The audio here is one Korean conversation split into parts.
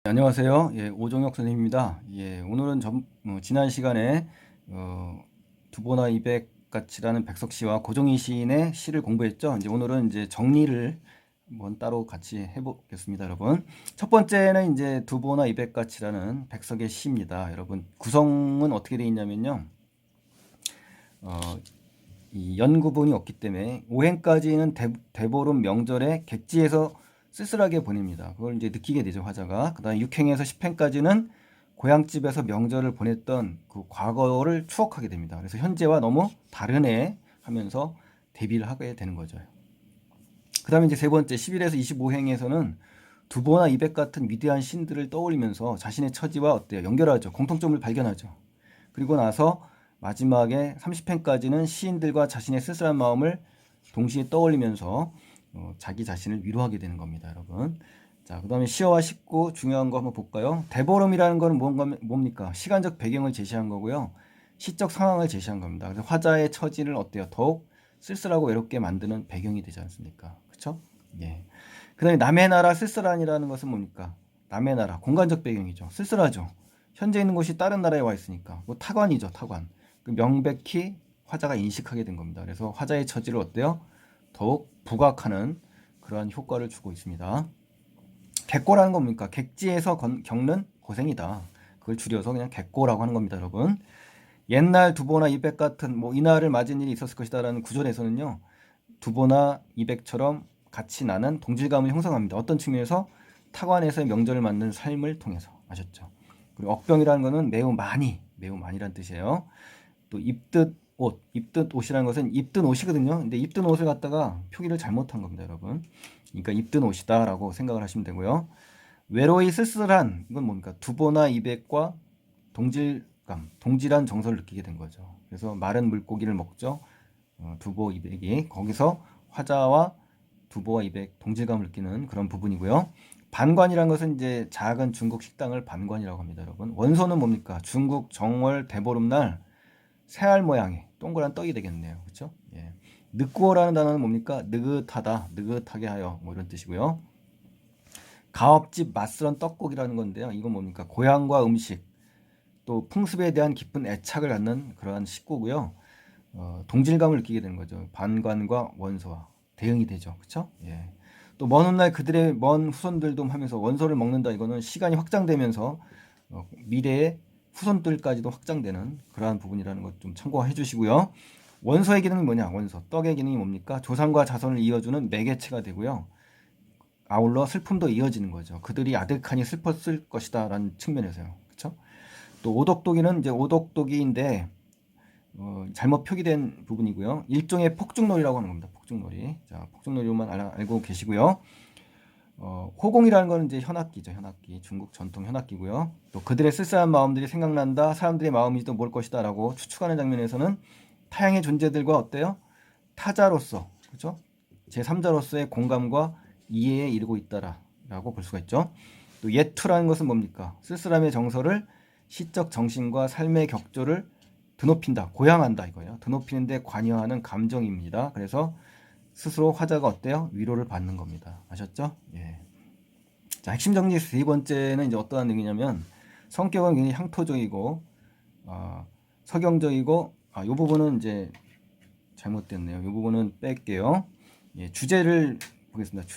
안녕하세요. 오종혁 선생님입니다. 오늘은 지난 시간에 두보나 이백가치라는 백석 시와 고종희 시인의 시를 공부했죠. 오늘은 정리를 한번 따로 같이 해보겠습니다, 여러분. 첫 번째는 두보나 이백가치라는 백석의 시입니다. 여러분, 구성은 어떻게 되어 있냐면요. 이 연구분이 없기 때문에 오행까지는 대보름 명절에 객지에서 쓸쓸하게 보냅니다. 그걸 느끼게 되죠, 화자가. 그다음 6행에서 10행까지는 고향집에서 명절을 보냈던 그 과거를 추억하게 됩니다. 그래서 현재와 너무 다르네 하면서 대비를 하게 되는 거죠. 그다음에 세 번째 11에서 25행에서는 두보나 이백 같은 위대한 신들을 떠올리면서 자신의 처지와 어때요? 연결하죠. 공통점을 발견하죠. 그리고 나서 마지막에 30행까지는 시인들과 자신의 쓸쓸한 마음을 동시에 떠올리면서 자기 자신을 위로하게 되는 겁니다, 여러분. 자, 그 다음에 시어와 19 중요한 거 한번 볼까요? 대보름이라는 거는 뭡니까? 시간적 배경을 제시한 거고요. 시적 상황을 제시한 겁니다. 그래서 화자의 처지를 어때요? 더욱 쓸쓸하고 외롭게 만드는 배경이 되지 않습니까? 그쵸? 예. 그 다음에 남의 나라 쓸쓸한이라는 것은 뭡니까? 남의 나라, 공간적 배경이죠. 쓸쓸하죠. 현재 있는 곳이 다른 나라에 와 있으니까. 뭐 타관이죠, 타관. 명백히 화자가 인식하게 된 겁니다. 그래서 화자의 처지를 어때요? 더욱 부각하는 그러한 효과를 주고 있습니다. 객고라는 겁니까? 객지에서 겪는 고생이다. 그걸 줄여서 그냥 객고라고 하는 겁니다, 여러분. 옛날 두보나 이백 같은 이날을 맞은 일이 있었을 것이다라는 구절에서는요. 두보나 이백처럼 같이 나는 동질감을 형성합니다. 어떤 측면에서 타관에서의 명절을 맞는 삶을 통해서. 아셨죠? 그리고 억병이라는 것은 매우 많이라는 뜻이에요. 또 입듯 옷이라는 것은 입든 옷이거든요. 근데 입든 옷을 갖다가 표기를 잘못한 겁니다, 여러분. 그러니까 입든 옷이다라고 생각을 하시면 되고요. 외로이 쓸쓸한 이건 뭡니까? 두보나 이백과 동질한 정서를 느끼게 된 거죠. 그래서 마른 물고기를 먹죠. 두보 이백이 거기서 화자와 두보와 이백 동질감을 느끼는 그런 부분이고요. 반관이라는 것은 작은 중국 식당을 반관이라고 합니다, 여러분. 원소는 뭡니까? 중국 정월 대보름날 새알 모양의 동그란 떡이 되겠네요. 그렇죠? 예. 느꾸어라는 단어는 뭡니까? 느긋하다, 느긋하게 하여 이런 뜻이고요. 가업집 맛스런 떡국이라는 건데요. 이건 뭡니까? 고향과 음식 또 풍습에 대한 깊은 애착을 갖는 그러한 식구고요. 동질감을 느끼게 되는 거죠. 반관과 원소와 대응이 되죠. 그렇죠? 예. 또 먼 훗날 그들의 먼 후손들도 하면서 원소를 먹는다. 이거는 시간이 확장되면서 미래의 후손들까지도 확장되는 그러한 부분이라는 것 좀 참고해 주시고요. 원소의 기능이 뭐냐? 원소. 떡의 기능이 뭡니까? 조상과 자손을 이어주는 매개체가 되고요. 아울러 슬픔도 이어지는 거죠. 그들이 아득하니 슬펐을 것이다 라는 측면에서요. 그렇죠? 또 오독독이는 오독독이인데 잘못 표기된 부분이고요. 일종의 폭죽놀이라고 하는 겁니다. 폭죽놀이. 자, 폭죽놀이로만 알고 계시고요. 호공이라는 것은 현악기죠. 현악기. 중국 전통 현악기고요. 또 그들의 쓸쓸한 마음들이 생각난다. 사람들의 마음이지도 모를 것이다 라고 추측하는 장면에서는 타향의 존재들과 어때요? 타자로서, 그렇죠? 제3자로서의 공감과 이해에 이르고 있다라고 볼 수가 있죠. 또 예투라는 것은 뭡니까? 쓸쓸함의 정서를 시적 정신과 삶의 격조를 드높인다, 고양한다 이거예요. 드높이는데 관여하는 감정입니다. 그래서 스스로 화자가 어때요? 위로를 받는 겁니다. 아셨죠? 예. 자, 핵심 정리 세 번째는 어떠한 내용이냐면 성격은 굉장히 향토적이고 서경적이고 이 부분은 잘못됐네요. 이 부분은 뺄게요. 예, 주제를 보겠습니다.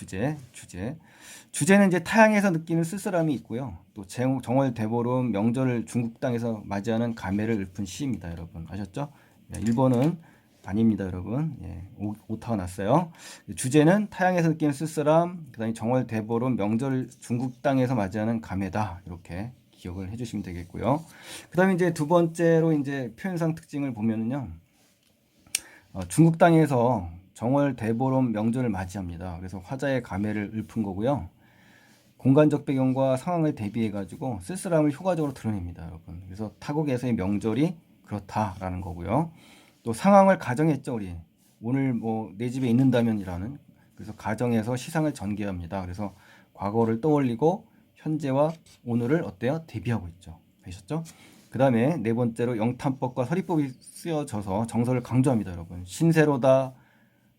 주제는 타향에서 느끼는 쓸쓸함이 있고요. 또 정월 대보름 명절을 중국 땅에서 맞이하는 감회를 읊은 시입니다, 여러분. 아셨죠? 예, 1번은 아닙니다, 여러분. 예, 오타가 났어요. 주제는 타향에서 느끼는 쓸쓸함, 그다음에 정월 대보름 명절 중국 땅에서 맞이하는 감회다. 이렇게 기억을 해주시면 되겠고요. 그다음에 두 번째로 표현상 특징을 보면은요. 중국 땅에서 정월 대보름 명절을 맞이합니다. 그래서 화자의 감회를 읊은 거고요. 공간적 배경과 상황을 대비해 가지고 쓸쓸함을 효과적으로 드러냅니다, 여러분. 그래서 타국에서의 명절이 그렇다라는 거고요. 또 상황을 가정했죠, 우리. 오늘 내 집에 있는다면이라는. 그래서 가정에서 시상을 전개합니다. 그래서 과거를 떠올리고 현재와 오늘을 어때요? 대비하고 있죠. 아셨죠? 그 다음에 네 번째로 영탄법과 서리법이 쓰여져서 정서를 강조합니다, 여러분. 신세로다,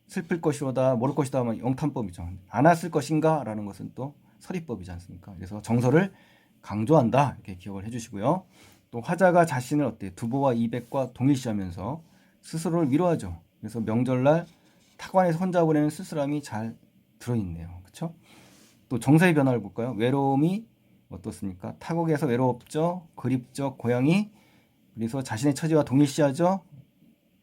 슬플 것이로다, 모를 것이다, 영탄법이죠. 안 왔을 것인가? 라는 것은 또 서리법이지 않습니까? 그래서 정서를 강조한다. 이렇게 기억을 해주시고요. 또 화자가 자신을 어때요? 두보와 이백과 동일시하면서 스스로를 위로하죠. 그래서 명절날 타관에서 혼자 보내는 쓸쓸함이 잘 들어있네요. 그렇죠? 또 정서의 변화를 볼까요? 외로움이 어떻습니까? 타국에서 외롭죠. 그립죠. 고향이. 그래서 자신의 처지와 동일시하죠.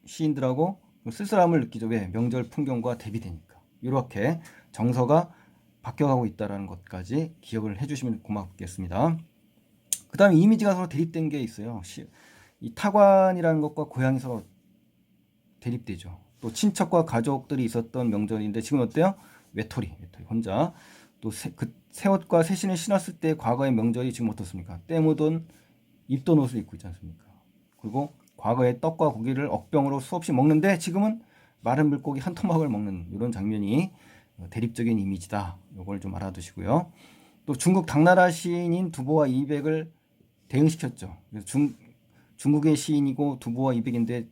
시인들하고 쓸쓸함을 느끼죠. 왜? 명절 풍경과 대비되니까. 이렇게 정서가 바뀌어가고 있다는 것까지 기억을 해주시면 고맙겠습니다. 그 다음에 이미지가 서로 대립된 게 있어요. 이 타관이라는 것과 고향이 서로 대립되죠. 또 친척과 가족들이 있었던 명절인데 지금 어때요? 외톨이 혼자. 또 새 옷과 새 신을 신었을 때 과거의 명절이 지금 어떻습니까? 때 묻은 입던 옷을 입고 있지 않습니까? 그리고 과거에 떡과 고기를 억병으로 수없이 먹는데 지금은 마른 물고기 한 토막을 먹는 이런 장면이 대립적인 이미지다. 이걸 좀 알아두시고요. 또 중국 당나라 시인인 두보와 이백을 대응시켰죠. 그래서 중국의 시인이고 두보와 이백인데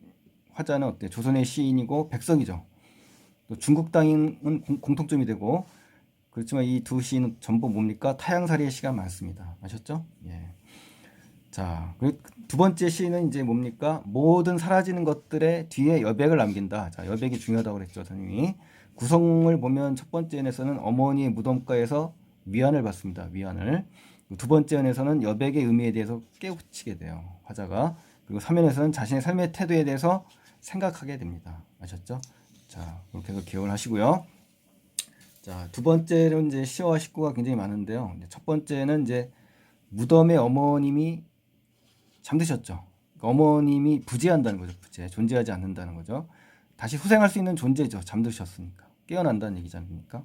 화자는 어때? 조선의 시인이고 백성이죠. 또 중국 땅은 공통점이 되고 그렇지만 이 두 시인은 전부 뭡니까? 타향살이의 시가 많습니다. 아셨죠? 예. 자, 그리고 두 번째 시는 이제 뭡니까? 모든 사라지는 것들의 뒤에 여백을 남긴다. 자, 여백이 중요하다고 그랬죠, 선생님이. 구성을 보면 첫 번째 연에서는 어머니의 무덤가에서 위안을 받습니다. 위안을. 두 번째 연에서는 여백의 의미에 대해서 깨우치게 돼요. 화자가. 그리고 3연에서는 자신의 삶의 태도에 대해서 생각하게 됩니다. 아셨죠? 자, 그렇게 해서 기억을 하시고요. 자, 두 번째는 이제 시와 식구가 굉장히 많은데요. 첫 번째는 이제 무덤에 어머님이 잠드셨죠. 그러니까 어머님이 부재한다는 거죠. 부재. 존재하지 않는다는 거죠. 다시 후생할 수 있는 존재죠. 잠드셨으니까. 깨어난다는 얘기지 않습니까?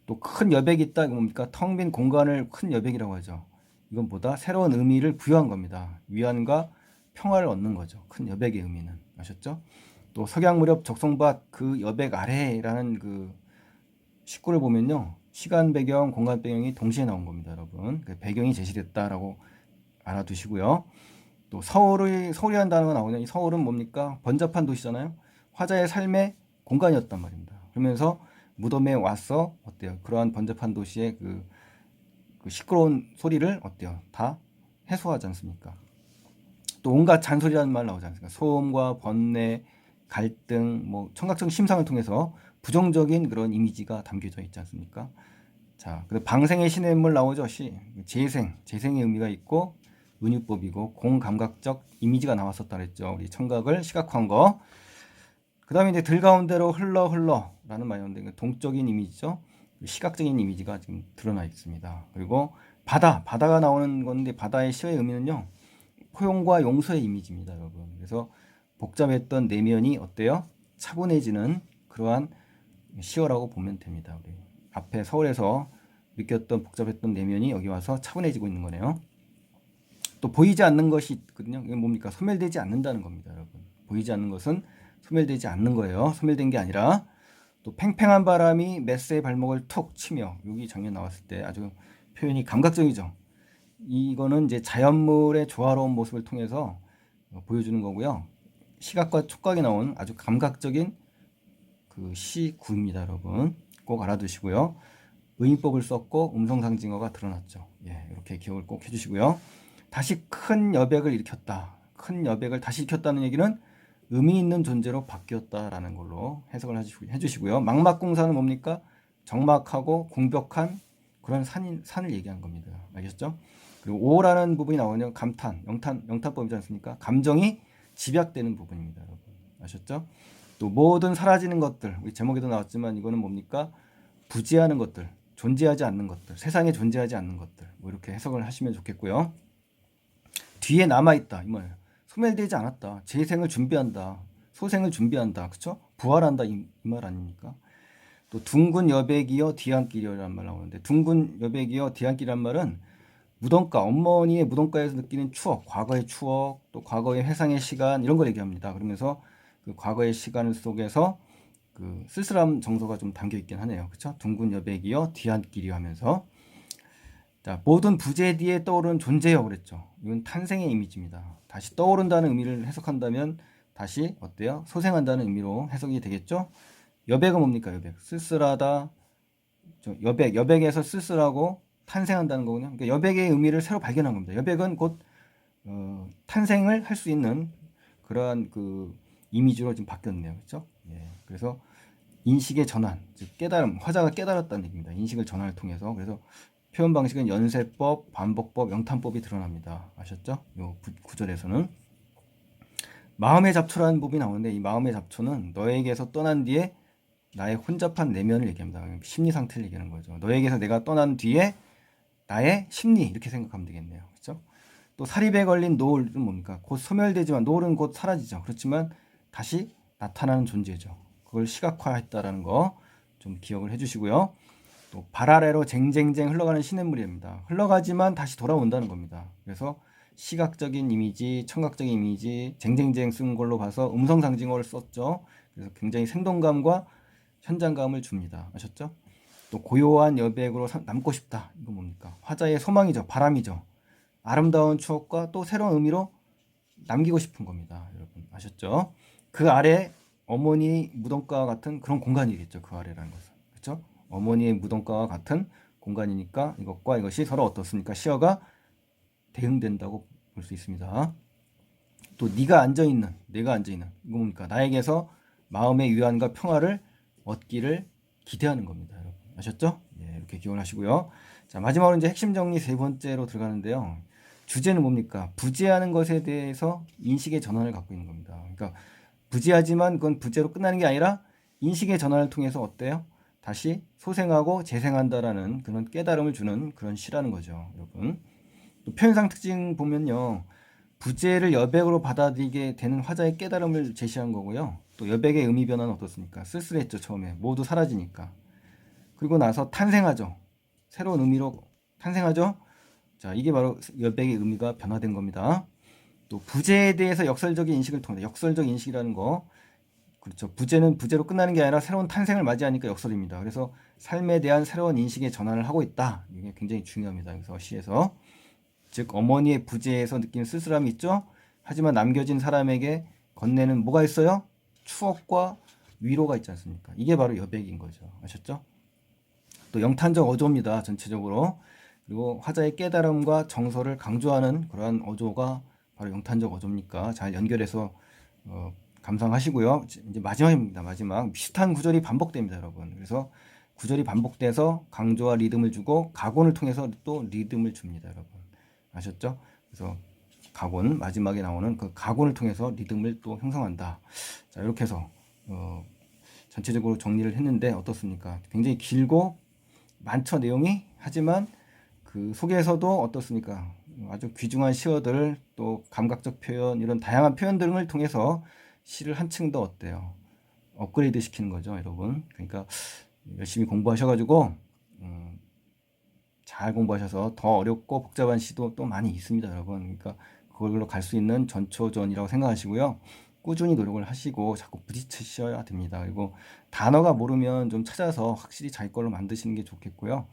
또 큰 여백이 있다. 이거 뭡니까? 텅 빈 공간을 큰 여백이라고 하죠. 이건 보다 새로운 의미를 부여한 겁니다. 위안과 평화를 얻는 거죠. 큰 여백의 의미는. 아셨죠? 또 석양 무렵 적송밭 그 여백 아래라는 그 식구를 보면요. 시간 배경, 공간 배경이 동시에 나온 겁니다, 여러분. 그 배경이 제시됐다라고 알아두시고요. 또 서울이라는 단어가 나오냐? 이 서울은 뭡니까? 번잡한 도시잖아요. 화자의 삶의 공간이었단 말입니다. 그러면서 무덤에 와서 어때요? 그러한 번잡한 도시의 그 시끄러운 소리를 어때요? 다 해소하지 않습니까? 또 온갖 잔소리라는 말 나오지 않습니까? 소음과 번뇌, 갈등, 뭐 청각적 심상을 통해서 부정적인 그런 이미지가 담겨져 있지 않습니까? 자, 그리고 방생의 신의 인물 나오죠. 재생의 의미가 있고 은유법이고 공감각적 이미지가 나왔었다 그랬죠. 우리 청각을 시각화한 거. 그 다음에 이제 들 가운데로 흘러라는 말이 나오는데 동적인 이미지죠. 시각적인 이미지가 지금 드러나 있습니다. 그리고 바다가 나오는 건데 바다의 시의 의미는요. 포용과 용서의 이미지입니다, 여러분. 그래서 복잡했던 내면이 어때요? 차분해지는 그러한 시어라고 보면 됩니다. 우리 앞에 서울에서 느꼈던 복잡했던 내면이 여기 와서 차분해지고 있는 거네요. 또 보이지 않는 것이 있거든요. 이게 뭡니까? 소멸되지 않는다는 겁니다, 여러분. 보이지 않는 것은 소멸되지 않는 거예요. 소멸된 게 아니라 또 팽팽한 바람이 메스의 발목을 툭 치며 여기 장면 나왔을 때 아주 표현이 감각적이죠. 이거는 이제 자연물의 조화로운 모습을 통해서 보여주는 거고요. 시각과 촉각이 나온 아주 감각적인 그 시구입니다, 여러분. 꼭 알아두시고요. 의인법을 썼고 음성상징어가 드러났죠. 예, 이렇게 기억을 꼭 해주시고요. 다시 큰 여백을 일으켰다. 큰 여백을 다시 일으켰다는 얘기는 의미 있는 존재로 바뀌었다라는 걸로 해석을 해주시고요. 막막공사는 뭡니까? 적막하고 공벽한 그런 산을 얘기한 겁니다. 알겠죠? 그리고 오라는 부분이 나오면 영탄법이지 않습니까? 감정이 집약되는 부분입니다, 여러분. 아셨죠? 또 모든 사라지는 것들, 우리 제목에도 나왔지만 이거는 뭡니까? 부재하는 것들, 존재하지 않는 것들, 세상에 존재하지 않는 것들, 뭐 이렇게 해석을 하시면 좋겠고요. 뒤에 남아있다, 이 말이에요. 소멸되지 않았다. 재생을 준비한다. 소생을 준비한다. 그쵸? 부활한다, 이 말 아닙니까? 또 둥근 여백이여 뒤안길이라는 말 나오는데 둥근 여백이여 뒤안길이란 말은 무덤가, 어머니의 무덤가에서 느끼는 추억, 과거의 추억, 또 과거의 회상의 시간 이런 걸 얘기합니다. 그러면서 그 과거의 시간 속에서 그 쓸쓸함 정서가 좀 담겨 있긴 하네요. 그렇죠? 둥근 여백이여 뒤안길이 하면서 자, 모든 부재 뒤에 떠오르는 존재요 그랬죠. 이건 탄생의 이미지입니다. 다시 떠오른다는 의미를 해석한다면 다시 어때요? 소생한다는 의미로 해석이 되겠죠? 여백은 뭡니까? 여백. 쓸쓸하다. 여백에서 쓸쓸하고 탄생한다는 거군요. 그러니까 여백의 의미를 새로 발견한 겁니다. 여백은 곧 탄생을 할 수 있는 그러한 그 이미지로 지금 바뀌었네요. 그렇죠? 예. 그래서 인식의 전환, 즉 깨달음, 화자가 깨달았다는 얘기입니다. 인식을 전환을 통해서. 그래서 표현 방식은 연세법, 반복법, 영탄법이 드러납니다. 아셨죠? 요 구절에서는 마음의 잡초라는 법이 나오는데 이 마음의 잡초는 너에게서 떠난 뒤에 나의 혼잡한 내면을 얘기합니다. 심리 상태를 얘기하는 거죠. 너에게서 내가 떠난 뒤에 나의 심리 이렇게 생각하면 되겠네요. 그렇죠? 또 사립에 걸린 노을은 뭡니까? 곧 소멸되지만 노을은 곧 사라지죠. 그렇지만 다시 나타나는 존재죠. 그걸 시각화했다라는 거 좀 기억을 해주시고요. 또 발 아래로 쟁쟁쟁 흘러가는 시냇물입니다. 흘러가지만 다시 돌아온다는 겁니다. 그래서 시각적인 이미지, 청각적인 이미지, 쟁쟁쟁 쓴 걸로 봐서 음성 상징어를 썼죠. 그래서 굉장히 생동감과 현장감을 줍니다. 아셨죠? 또 고요한 여백으로 남고 싶다. 이거 뭡니까? 화자의 소망이죠. 바람이죠. 아름다운 추억과 또 새로운 의미로 남기고 싶은 겁니다. 여러분 아셨죠? 그 아래 어머니 무덤가와 같은 그런 공간이겠죠. 그 아래라는 것은. 그렇죠? 어머니의 무덤가와 같은 공간이니까 이것과 이것이 서로 어떻습니까? 시어가 대응된다고 볼 수 있습니다. 또 네가 앉아있는, 내가 앉아있는 이거 뭡니까? 나에게서 마음의 위안과 평화를 얻기를 기대하는 겁니다. 여러분 아셨죠? 예, 이렇게 기억을 하시고요. 자, 마지막으로 이제 핵심 정리 세 번째로 들어가는데요. 주제는 뭡니까? 부재하는 것에 대해서 인식의 전환을 갖고 있는 겁니다. 그러니까 부재하지만 그건 부재로 끝나는 게 아니라 인식의 전환을 통해서 어때요? 다시 소생하고 재생한다라는 그런 깨달음을 주는 그런 시라는 거죠, 여러분. 또 표현상 특징 보면요. 부재를 여백으로 받아들이게 되는 화자의 깨달음을 제시한 거고요. 또 여백의 의미 변화는 어떻습니까? 쓸쓸했죠, 처음에. 모두 사라지니까. 그리고 나서 탄생하죠. 새로운 의미로 탄생하죠. 자, 이게 바로 여백의 의미가 변화된 겁니다. 또 부재에 대해서 역설적인 인식을 통해 역설적 인식이라는 거 그렇죠. 부재는 부재로 끝나는 게 아니라 새로운 탄생을 맞이하니까 역설입니다. 그래서 삶에 대한 새로운 인식의 전환을 하고 있다. 이게 굉장히 중요합니다. 그래서 시에서 즉 어머니의 부재에서 느끼는 쓸쓸함이 있죠. 하지만 남겨진 사람에게 건네는 뭐가 있어요? 추억과 위로가 있지 않습니까? 이게 바로 여백인 거죠. 아셨죠? 또 영탄적 어조입니다. 전체적으로. 그리고 화자의 깨달음과 정서를 강조하는 그러한 어조가 바로 영탄적 어조입니까? 잘 연결해서 감상하시고요. 이제 마지막입니다. 마지막 비슷한 구절이 반복됩니다, 여러분. 그래서 구절이 반복돼서 강조와 리듬을 주고 각온을 통해서 또 리듬을 줍니다, 여러분. 아셨죠? 그래서 각온 마지막에 나오는 그 각온을 통해서 리듬을 또 형성한다. 자, 이렇게 해서 전체적으로 정리를 했는데 어떻습니까? 굉장히 길고 많죠, 내용이. 하지만 그 속에서도 어떻습니까? 아주 귀중한 시어들 또 감각적 표현 이런 다양한 표현들을 통해서 시를 한층 더 어때요? 업그레이드 시키는 거죠, 여러분. 그러니까 열심히 공부하셔가지고 잘 공부하셔서 더 어렵고 복잡한 시도 또 많이 있습니다, 여러분. 그러니까 그걸로 갈 수 있는 전초전이라고 생각하시고요. 꾸준히 노력을 하시고 자꾸 부딪히셔야 됩니다. 그리고 단어가 모르면 좀 찾아서 확실히 자기 걸로 만드시는 게 좋겠고요.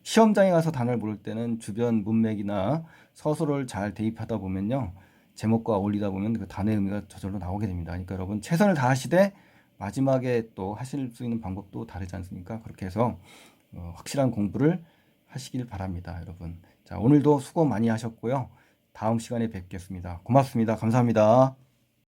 시험장에 가서 단어를 모를 때는 주변 문맥이나 서술을 잘 대입하다 보면요. 제목과 어울리다 보면 그 단어의 의미가 저절로 나오게 됩니다. 그러니까 여러분 최선을 다하시되 마지막에 또 하실 수 있는 방법도 다르지 않습니까? 그렇게 해서 확실한 공부를 하시길 바랍니다, 여러분. 자, 오늘도 수고 많이 하셨고요. 다음 시간에 뵙겠습니다. 고맙습니다. 감사합니다.